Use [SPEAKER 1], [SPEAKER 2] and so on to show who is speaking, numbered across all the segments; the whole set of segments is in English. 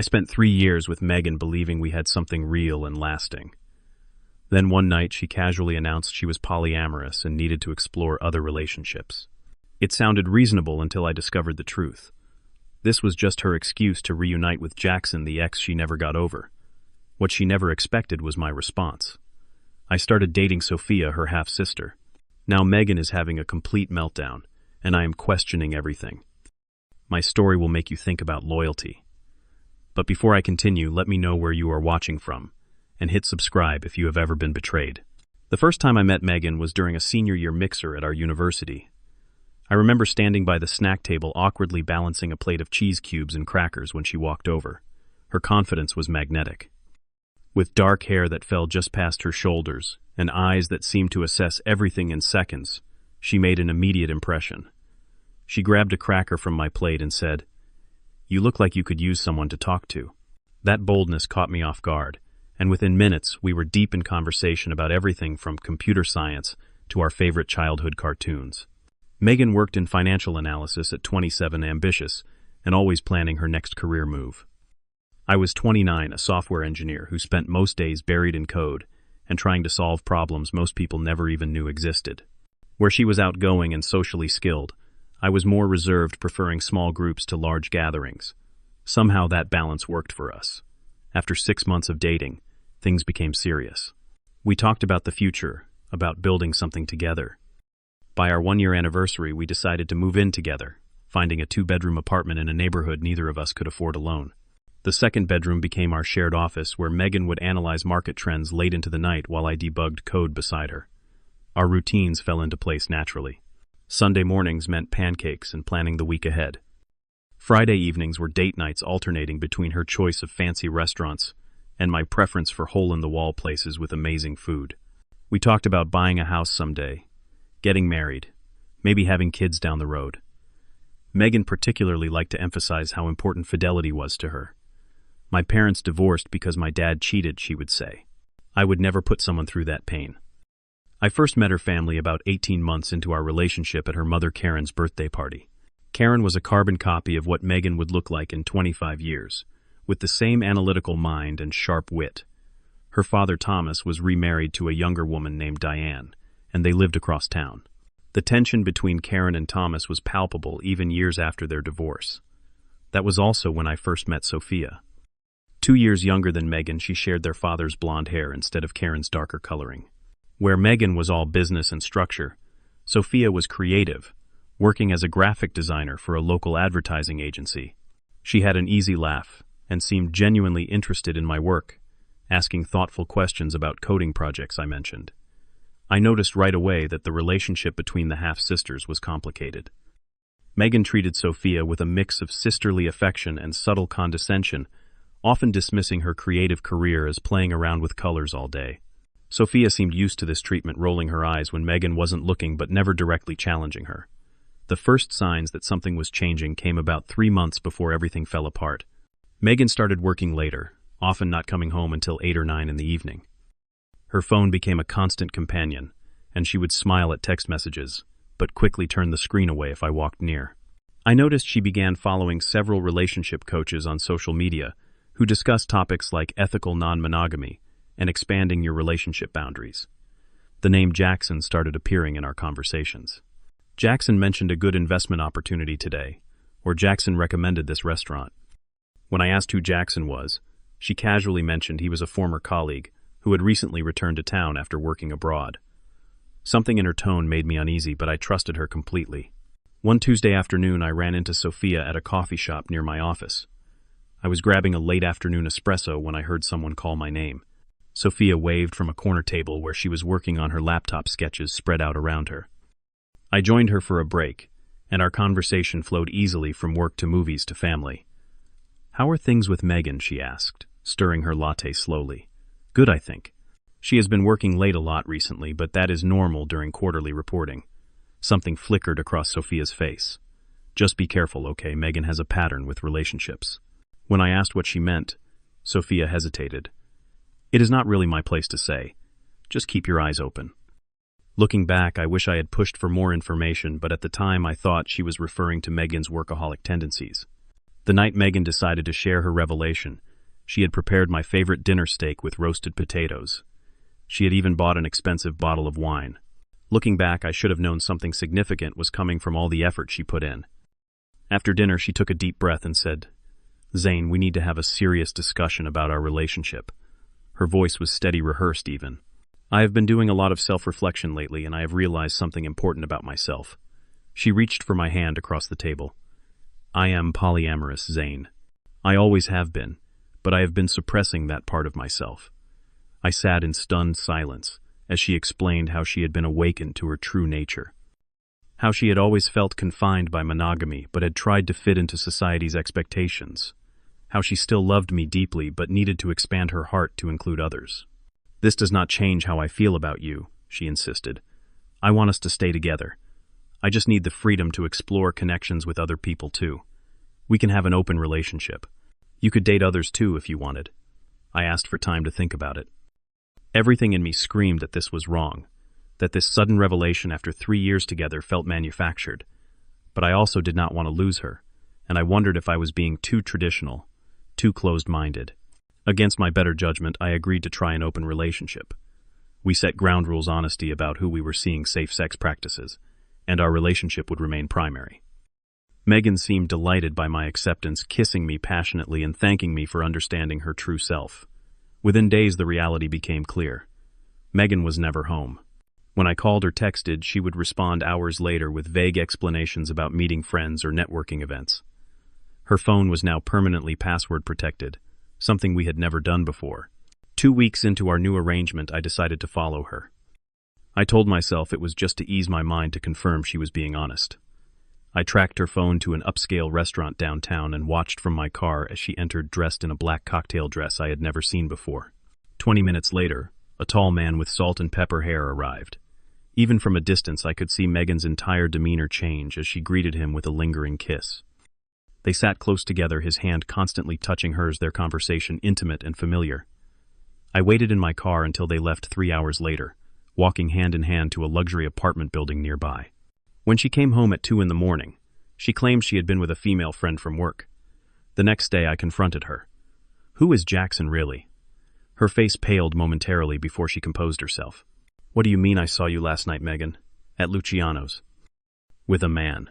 [SPEAKER 1] spent 3 years with Megan believing we had something real and lasting. Then one night she casually announced she was polyamorous and needed to explore other relationships. It sounded reasonable until I discovered the truth. This was just her excuse to reunite with Jackson, the ex she never got over. What she never expected was my response. I started dating Sophia, her half-sister. Now Megan is having a complete meltdown, and I am questioning everything. My story will make you think about loyalty. But before I continue, let me know where you are watching from, and hit subscribe if you have ever been betrayed. The first time I met Megan was during a senior year mixer at our university. I remember standing by the snack table awkwardly balancing a plate of cheese cubes and crackers when she walked over. Her confidence was magnetic. With dark hair that fell just past her shoulders and eyes that seemed to assess everything in seconds, she made an immediate impression. She grabbed a cracker from my plate and said, "You look like you could use someone to talk to." That boldness caught me off guard, and within minutes we were deep in conversation about everything from computer science to our favorite childhood cartoons. Megan worked in financial analysis at 27, ambitious, and always planning her next career move. I was 29, a software engineer who spent most days buried in code and trying to solve problems most people never even knew existed. Where she was outgoing and socially skilled, I was more reserved, preferring small groups to large gatherings. Somehow that balance worked for us. After 6 months of dating, things became serious. We talked about the future, about building something together. By our 1-year anniversary, we decided to move in together, finding a 2-bedroom apartment in a neighborhood neither of us could afford alone. The second bedroom became our shared office, where Megan would analyze market trends late into the night while I debugged code beside her. Our routines fell into place naturally. Sunday mornings meant pancakes and planning the week ahead. Friday evenings were date nights, alternating between her choice of fancy restaurants and my preference for hole-in-the-wall places with amazing food. We talked about buying a house someday, getting married, maybe having kids down the road. Megan particularly liked to emphasize how important fidelity was to her. "My parents divorced because my dad cheated," she would say. I would never put someone through that pain. I first met her family about 18 months into our relationship at her mother Karen's birthday party. Karen was a carbon copy of what Megan would look like in 25 years, with the same analytical mind and sharp wit. Her father Thomas was remarried to a younger woman named Diane, and they lived across town. The tension between Karen and Thomas was palpable even years after their divorce. That was also when I first met Sophia. 2 years younger than Megan, she shared their father's blonde hair instead of Karen's darker coloring. Where Megan was all business and structure, Sophia was creative, working as a graphic designer for a local advertising agency. She had an easy laugh and seemed genuinely interested in my work, asking thoughtful questions about coding projects I mentioned. I noticed right away that the relationship between the half-sisters was complicated. Megan treated Sophia with a mix of sisterly affection and subtle condescension, often dismissing her creative career as playing around with colors all day. Sophia seemed used to this treatment, rolling her eyes when Megan wasn't looking but never directly challenging her. The first signs that something was changing came about 3 months before everything fell apart. Megan started working later, often not coming home until 8 or 9 in the evening. Her phone became a constant companion, and she would smile at text messages, but quickly turn the screen away if I walked near. I noticed she began following several relationship coaches on social media who discuss topics like ethical non-monogamy and expanding your relationship boundaries. The name Jackson started appearing in our conversations. Jackson mentioned a good investment opportunity today, or Jackson recommended this restaurant. When I asked who Jackson was, she casually mentioned he was a former colleague who had recently returned to town after working abroad. Something in her tone made me uneasy, but I trusted her completely. One Tuesday afternoon, I ran into Sophia at a coffee shop near my office. I was grabbing a late afternoon espresso when I heard someone call my name. Sophia waved from a corner table where she was working on her laptop, sketches spread out around her. I joined her for a break, and our conversation flowed easily from work to movies to family. "How are things with Megan?" she asked, stirring her latte slowly. "Good, I think. She has been working late a lot recently, but that is normal during quarterly reporting." Something flickered across Sophia's face. "Just be careful, okay? Megan has a pattern with relationships." When I asked what she meant, Sophia hesitated. "It is not really my place to say. Just keep your eyes open." Looking back, I wish I had pushed for more information, but at the time I thought she was referring to Megan's workaholic tendencies. The night Megan decided to share her revelation, she had prepared my favorite dinner steak with roasted potatoes. She had even bought an expensive bottle of wine. Looking back, I should have known something significant was coming from all the effort she put in. After dinner, she took a deep breath and said, "Zane, we need to have a serious discussion about our relationship." Her voice was steady, rehearsed even. "I have been doing a lot of self-reflection lately, and I have realized something important about myself." She reached for my hand across the table. "I am polyamorous, Zane. I always have been, but I have been suppressing that part of myself." I sat in stunned silence as she explained how she had been awakened to her true nature. How she had always felt confined by monogamy but had tried to fit into society's expectations. How she still loved me deeply but needed to expand her heart to include others. "This does not change how I feel about you," she insisted. "I want us to stay together. I just need the freedom to explore connections with other people too. We can have an open relationship. You could date others too if you wanted." I asked for time to think about it. Everything in me screamed that this was wrong, that this sudden revelation after 3 years together felt manufactured. But I also did not want to lose her, and I wondered if I was being too traditional, too closed-minded. Against my better judgment, I agreed to try an open relationship. We set ground rules, honesty about who we were seeing, safe sex practices, and our relationship would remain primary. Megan seemed delighted by my acceptance, kissing me passionately and thanking me for understanding her true self. Within days, the reality became clear. Megan was never home. When I called or texted, she would respond hours later with vague explanations about meeting friends or networking events. Her phone was now permanently password protected, something we had never done before. 2 weeks into our new arrangement, I decided to follow her. I told myself it was just to ease my mind to confirm she was being honest. I tracked her phone to an upscale restaurant downtown and watched from my car as she entered dressed in a black cocktail dress I had never seen before. 20 minutes later, a tall man with salt and pepper hair arrived. Even from a distance, I could see Megan's entire demeanor change as she greeted him with a lingering kiss. They sat close together, his hand constantly touching hers, their conversation intimate and familiar. I waited in my car until they left 3 hours later, walking hand in hand to a luxury apartment building nearby. When she came home at 2 in the morning, she claimed she had been with a female friend from work. The next day I confronted her. "Who is Jackson really?" Her face paled momentarily before she composed herself. "What do you mean I saw you last night, Megan? At Luciano's." "With a man.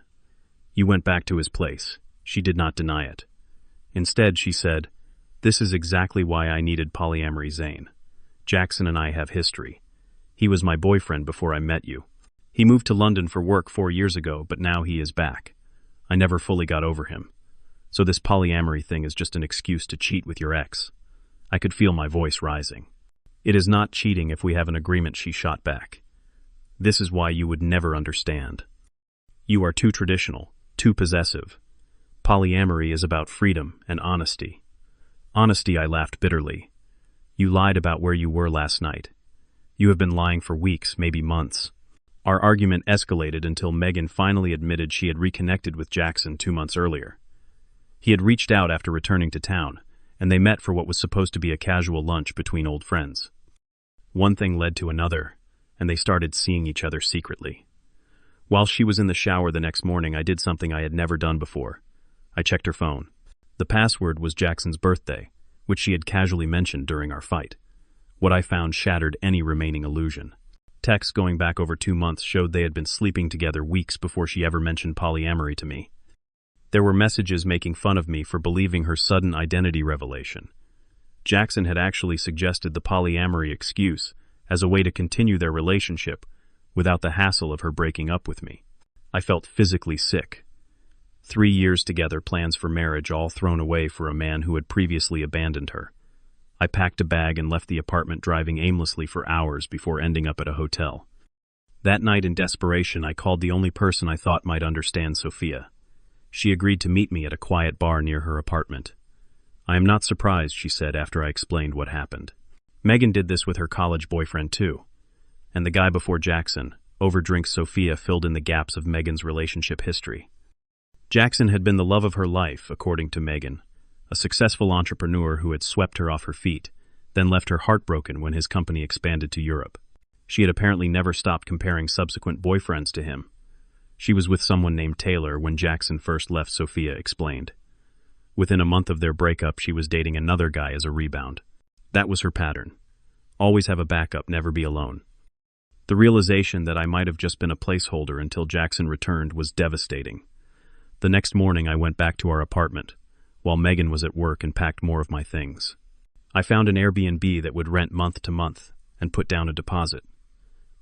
[SPEAKER 1] You went back to his place." She did not deny it. Instead, she said, "This is exactly why I needed polyamory, Zane. Jackson and I have history. He was my boyfriend before I met you. He moved to London for work 4 years ago, but now he is back. I never fully got over him. So this polyamory thing is just an excuse to cheat with your ex." I could feel my voice rising. "It is not cheating if we have an agreement," she shot back. "This is why you would never understand. You are too traditional, too possessive. Polyamory is about freedom and honesty." "Honesty," I laughed bitterly. "You lied about where you were last night. You have been lying for weeks, maybe months." Our argument escalated until Megan finally admitted she had reconnected with Jackson 2 months earlier. He had reached out after returning to town, and they met for what was supposed to be a casual lunch between old friends. One thing led to another, and they started seeing each other secretly. While she was in the shower the next morning, I did something I had never done before. I checked her phone. The password was Jackson's birthday, which she had casually mentioned during our fight. What I found shattered any remaining illusion. Texts going back over 2 months showed they had been sleeping together weeks before she ever mentioned polyamory to me. There were messages making fun of me for believing her sudden identity revelation. Jackson had actually suggested the polyamory excuse as a way to continue their relationship without the hassle of her breaking up with me. I felt physically sick. 3 years together, plans for marriage all thrown away for a man who had previously abandoned her. I packed a bag and left the apartment, driving aimlessly for hours before ending up at a hotel. That night, in desperation, I called the only person I thought might understand, Sophia. She agreed to meet me at a quiet bar near her apartment. "I am not surprised," she said after I explained what happened. Megan did this with her college boyfriend too. And the guy before Jackson, overdrinks Sophia, filled in the gaps of Megan's relationship history. Jackson had been the love of her life, according to Megan, a successful entrepreneur who had swept her off her feet, then left her heartbroken when his company expanded to Europe. She had apparently never stopped comparing subsequent boyfriends to him. She was with someone named Taylor when Jackson first left, Sophia explained. Within a month of their breakup, she was dating another guy as a rebound. That was her pattern. Always have a backup, never be alone. The realization that I might have just been a placeholder until Jackson returned was devastating. The next morning, I went back to our apartment, while Megan was at work and packed more of my things. I found an Airbnb that would rent month to month and put down a deposit.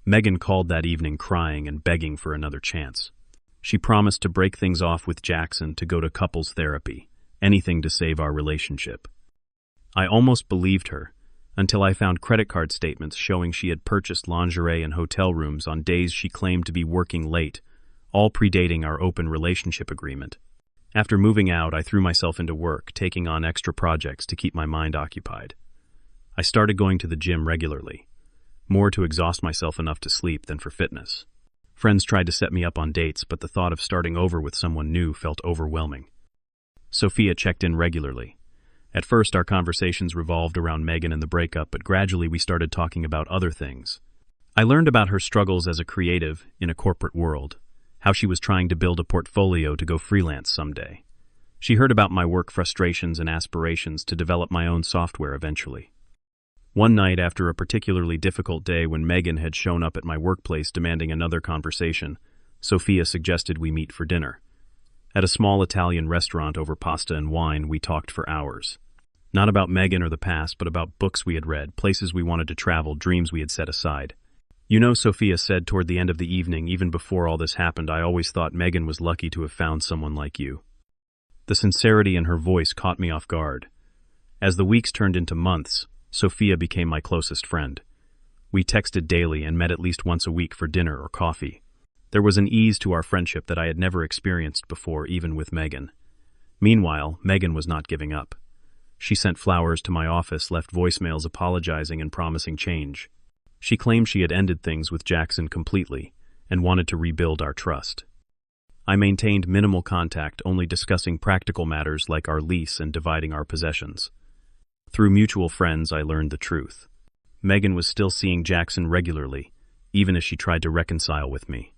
[SPEAKER 1] Megan called that evening crying and begging for another chance. She promised to break things off with Jackson, to go to couples therapy, anything to save our relationship. I almost believed her, until I found credit card statements showing she had purchased lingerie and hotel rooms on days she claimed to be working late, all predating our open relationship agreement. After moving out, I threw myself into work, taking on extra projects to keep my mind occupied. I started going to the gym regularly, more to exhaust myself enough to sleep than for fitness. Friends tried to set me up on dates, but the thought of starting over with someone new felt overwhelming. Sophia checked in regularly. At first, our conversations revolved around Megan and the breakup, but gradually we started talking about other things. I learned about her struggles as a creative in a corporate world, how she was trying to build a portfolio to go freelance someday. She heard about my work frustrations and aspirations to develop my own software eventually. One night, after a particularly difficult day when Megan had shown up at my workplace demanding another conversation, Sophia suggested we meet for dinner. At a small Italian restaurant over pasta and wine, we talked for hours. Not about Megan or the past, but about books we had read, places we wanted to travel, dreams we had set aside. You know, Sophia said toward the end of the evening, even before all this happened, I always thought Megan was lucky to have found someone like you. The sincerity in her voice caught me off guard. As the weeks turned into months, Sophia became my closest friend. We texted daily and met at least once a week for dinner or coffee. There was an ease to our friendship that I had never experienced before, even with Megan. Meanwhile, Megan was not giving up. She sent flowers to my office, left voicemails apologizing and promising change. She claimed she had ended things with Jackson completely and wanted to rebuild our trust. I maintained minimal contact, only discussing practical matters like our lease and dividing our possessions. Through mutual friends, I learned the truth. Megan was still seeing Jackson regularly, even as she tried to reconcile with me.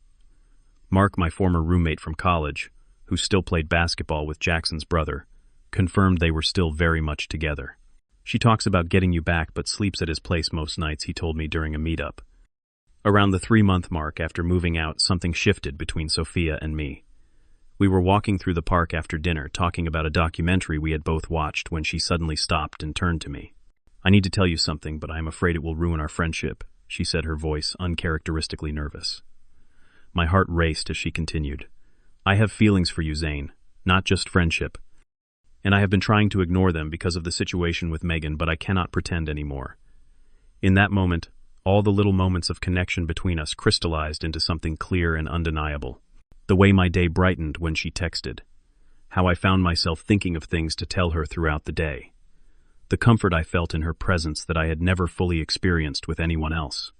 [SPEAKER 1] Mark, my former roommate from college, who still played basketball with Jackson's brother, confirmed they were still very much together. She talks about getting you back but sleeps at his place most nights, he told me during a meetup. Around the 3-month mark after moving out, something shifted between Sophia and me. We were walking through the park after dinner, talking about a documentary we had both watched, when she suddenly stopped and turned to me. I need to tell you something, but I am afraid it will ruin our friendship, she said, her voice uncharacteristically nervous. My heart raced as she continued. I have feelings for you, Zane, not just friendship. And I have been trying to ignore them because of the situation with Megan, but I cannot pretend anymore. In that moment, all the little moments of connection between us crystallized into something clear and undeniable. The way my day brightened when she texted. How I found myself thinking of things to tell her throughout the day. The comfort I felt in her presence that I had never fully experienced with anyone else.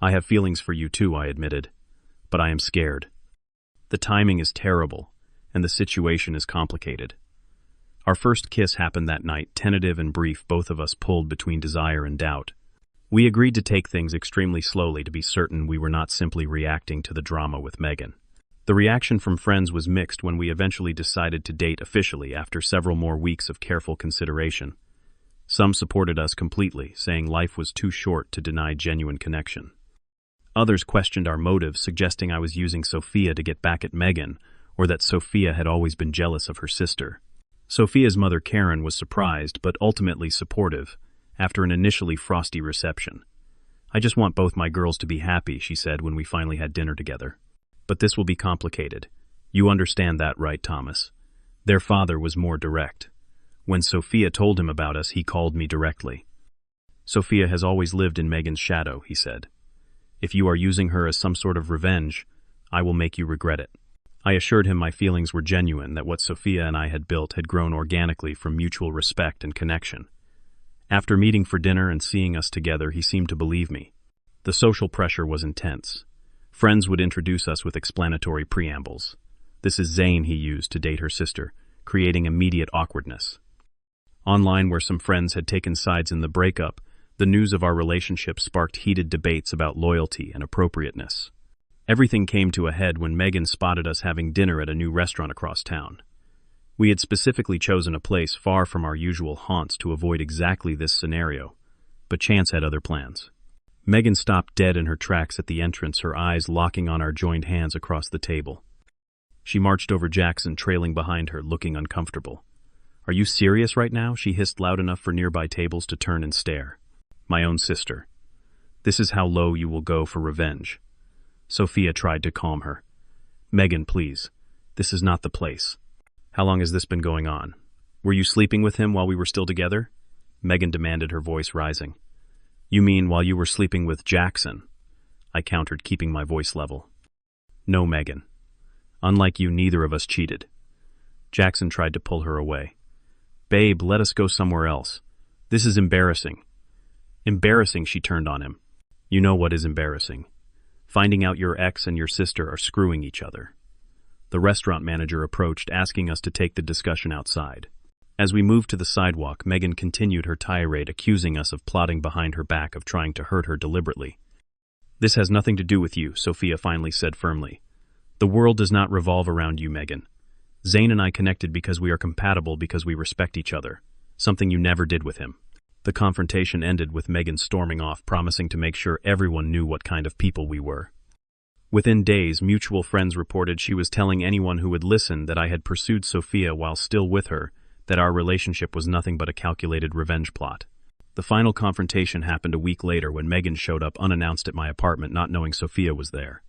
[SPEAKER 1] I have feelings for you too, I admitted. But I am scared. The timing is terrible, and the situation is complicated. Our first kiss happened that night, tentative and brief, both of us pulled between desire and doubt. We agreed to take things extremely slowly to be certain we were not simply reacting to the drama with Megan. The reaction from friends was mixed when we eventually decided to date officially after several more weeks of careful consideration. Some supported us completely, saying life was too short to deny genuine connection. Others questioned our motives, suggesting I was using Sophia to get back at Megan, or that Sophia had always been jealous of her sister. Sophia's mother, Karen, was surprised but ultimately supportive after an initially frosty reception. I just want both my girls to be happy, she said when we finally had dinner together. But this will be complicated. You understand that, right, Thomas? Their father was more direct. When Sophia told him about us, he called me directly. Sophia has always lived in Megan's shadow, he said. If you are using her as some sort of revenge, I will make you regret it. I assured him my feelings were genuine, that what Sophia and I had built had grown organically from mutual respect and connection. After meeting for dinner and seeing us together, he seemed to believe me. The social pressure was intense. Friends would introduce us with explanatory preambles. This is Zane, he used to date her sister, creating immediate awkwardness. Online, where some friends had taken sides in the breakup, the news of our relationship sparked heated debates about loyalty and appropriateness. Everything came to a head when Megan spotted us having dinner at a new restaurant across town. We had specifically chosen a place far from our usual haunts to avoid exactly this scenario, but chance had other plans. Megan stopped dead in her tracks at the entrance, her eyes locking on our joined hands across the table. She marched over Jackson, trailing behind her, looking uncomfortable. "Are you serious right now?" she hissed loud enough for nearby tables to turn and stare. "My own sister. This is how low you will go for revenge." Sophia tried to calm her. "Megan, please. This is not the place." "How long has this been going on? Were you sleeping with him while we were still together?" Megan demanded, her voice rising. "You mean while you were sleeping with Jackson?" I countered, keeping my voice level. "No, Megan. Unlike you, neither of us cheated." Jackson tried to pull her away. "Babe, let us go somewhere else. This is embarrassing." "Embarrassing?" She turned on him. "You know what is embarrassing. Finding out your ex and your sister are screwing each other." The restaurant manager approached, asking us to take the discussion outside. As we moved to the sidewalk, Megan continued her tirade, accusing us of plotting behind her back, of trying to hurt her deliberately. "This has nothing to do with you," Sophia finally said firmly. "The world does not revolve around you, Megan. Zane and I connected because we are compatible, because we respect each other, something you never did with him." The confrontation ended with Megan storming off, promising to make sure everyone knew what kind of people we were. Within days, mutual friends reported she was telling anyone who would listen that I had pursued Sophia while still with her, that our relationship was nothing but a calculated revenge plot. The final confrontation happened a week later when Megan showed up unannounced at my apartment, not knowing Sophia was there.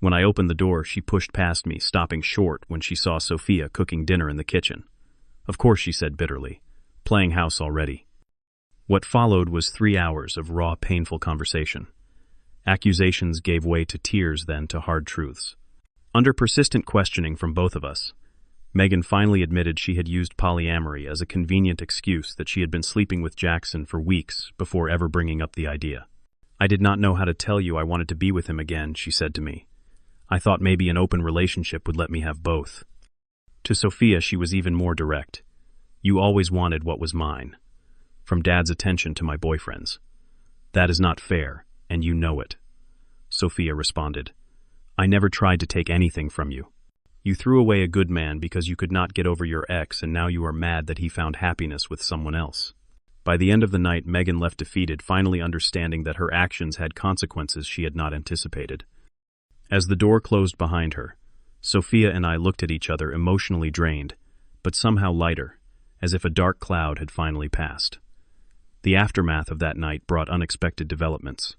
[SPEAKER 1] When I opened the door, she pushed past me, stopping short when she saw Sophia cooking dinner in the kitchen. "Of course," she said bitterly. "Playing house already." What followed was 3 hours of raw, painful conversation. Accusations gave way to tears, then to hard truths. Under persistent questioning from both of us, Megan finally admitted she had used polyamory as a convenient excuse, that she had been sleeping with Jackson for weeks before ever bringing up the idea. "I did not know how to tell you I wanted to be with him again," she said to me. "I thought maybe an open relationship would let me have both." To Sophia, she was even more direct. "You always wanted what was mine. From Dad's attention to my boyfriends. That is not fair, and you know it." Sophia responded, "I never tried to take anything from you. You threw away a good man because you could not get over your ex, and now you are mad that he found happiness with someone else." By the end of the night, Megan left defeated, finally understanding that her actions had consequences she had not anticipated. As the door closed behind her, Sophia and I looked at each other, emotionally drained, but somehow lighter, as if a dark cloud had finally passed. The aftermath of that night brought unexpected developments.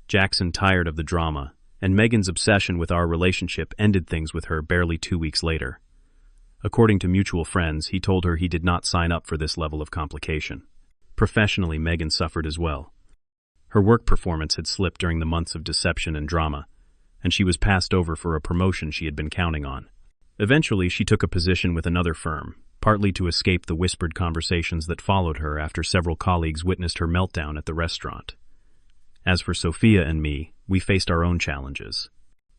[SPEAKER 1] Jackson tired of the drama, and Megan's obsession with our relationship ended things with her barely 2 weeks later. According to mutual friends, he told her he did not sign up for this level of complication. Professionally, Megan suffered as well. Her work performance had slipped during the months of deception and drama, and she was passed over for a promotion she had been counting on. Eventually, she took a position with another firm, partly to escape the whispered conversations that followed her after several colleagues witnessed her meltdown at the restaurant. As for Sophia and me, we faced our own challenges.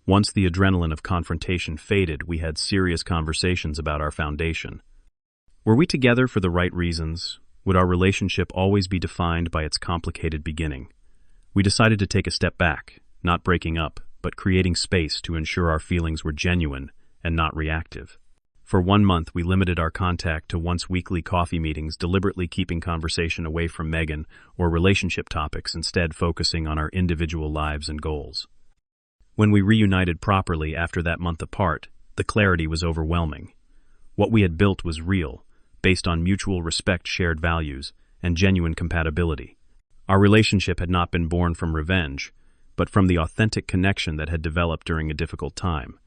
[SPEAKER 1] Once the adrenaline of confrontation faded, we had serious conversations about our foundation. Were we together for the right reasons? Would our relationship always be defined by its complicated beginning? We decided to take a step back, not breaking up, but creating space to ensure our feelings were genuine and not reactive. For 1 month, we limited our contact to once-weekly coffee meetings, deliberately keeping conversation away from Megan or relationship topics, instead focusing on our individual lives and goals. When we reunited properly after that month apart, the clarity was overwhelming. What we had built was real, based on mutual respect, shared values, and genuine compatibility. Our relationship had not been born from revenge, but from the authentic connection that had developed during a difficult time.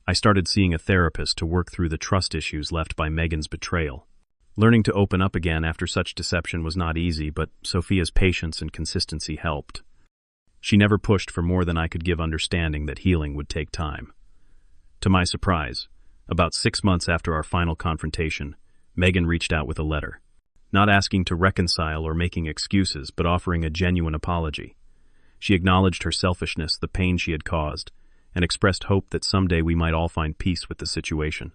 [SPEAKER 1] I started seeing a therapist to work through the trust issues left by Megan's betrayal. Learning to open up again after such deception was not easy, but Sophia's patience and consistency helped. She never pushed for more than I could give, understanding that healing would take time. To my surprise, about 6 months after our final confrontation, Megan reached out with a letter, not asking to reconcile or making excuses, but offering a genuine apology. She acknowledged her selfishness, the pain she had caused, and expressed hope that someday we might all find peace with the situation.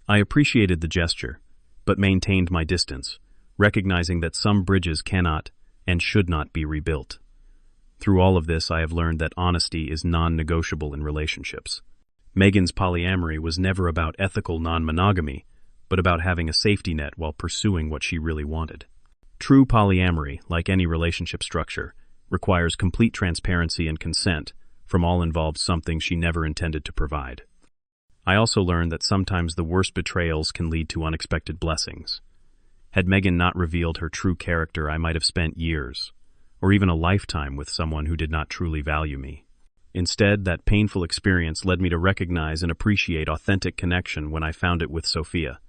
[SPEAKER 1] I appreciated the gesture, but maintained my distance, recognizing that some bridges cannot and should not be rebuilt. Through all of this, I have learned that honesty is non-negotiable in relationships. Megan's polyamory was never about ethical non-monogamy, but about having a safety net while pursuing what she really wanted. True polyamory, like any relationship structure, requires complete transparency and consent from all involved, something she never intended to provide. I also learned that sometimes the worst betrayals can lead to unexpected blessings. Had Megan not revealed her true character, I might have spent years, or even a lifetime, with someone who did not truly value me. Instead, that painful experience led me to recognize and appreciate authentic connection when I found it with Sophia.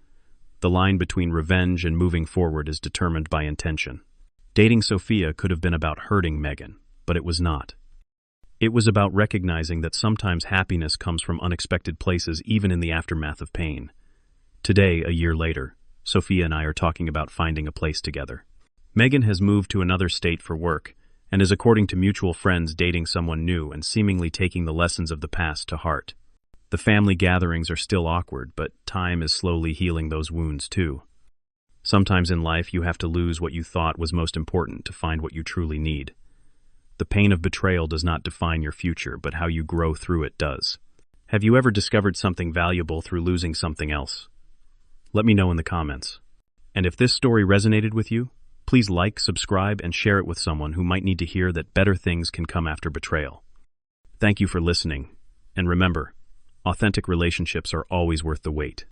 [SPEAKER 1] The line between revenge and moving forward is determined by intention. Dating Sophia could have been about hurting Megan, but it was not. It was about recognizing that sometimes happiness comes from unexpected places, even in the aftermath of pain. Today, a year later, Sophia and I are talking about finding a place together. Megan has moved to another state for work, and is, according to mutual friends, dating someone new and seemingly taking the lessons of the past to heart. The family gatherings are still awkward, but time is slowly healing those wounds too. Sometimes in life you have to lose what you thought was most important to find what you truly need. The pain of betrayal does not define your future, but how you grow through it does. Have you ever discovered something valuable through losing something else? Let me know in the comments. And if this story resonated with you, please like, subscribe, and share it with someone who might need to hear that better things can come after betrayal. Thank you for listening, and remember, authentic relationships are always worth the wait.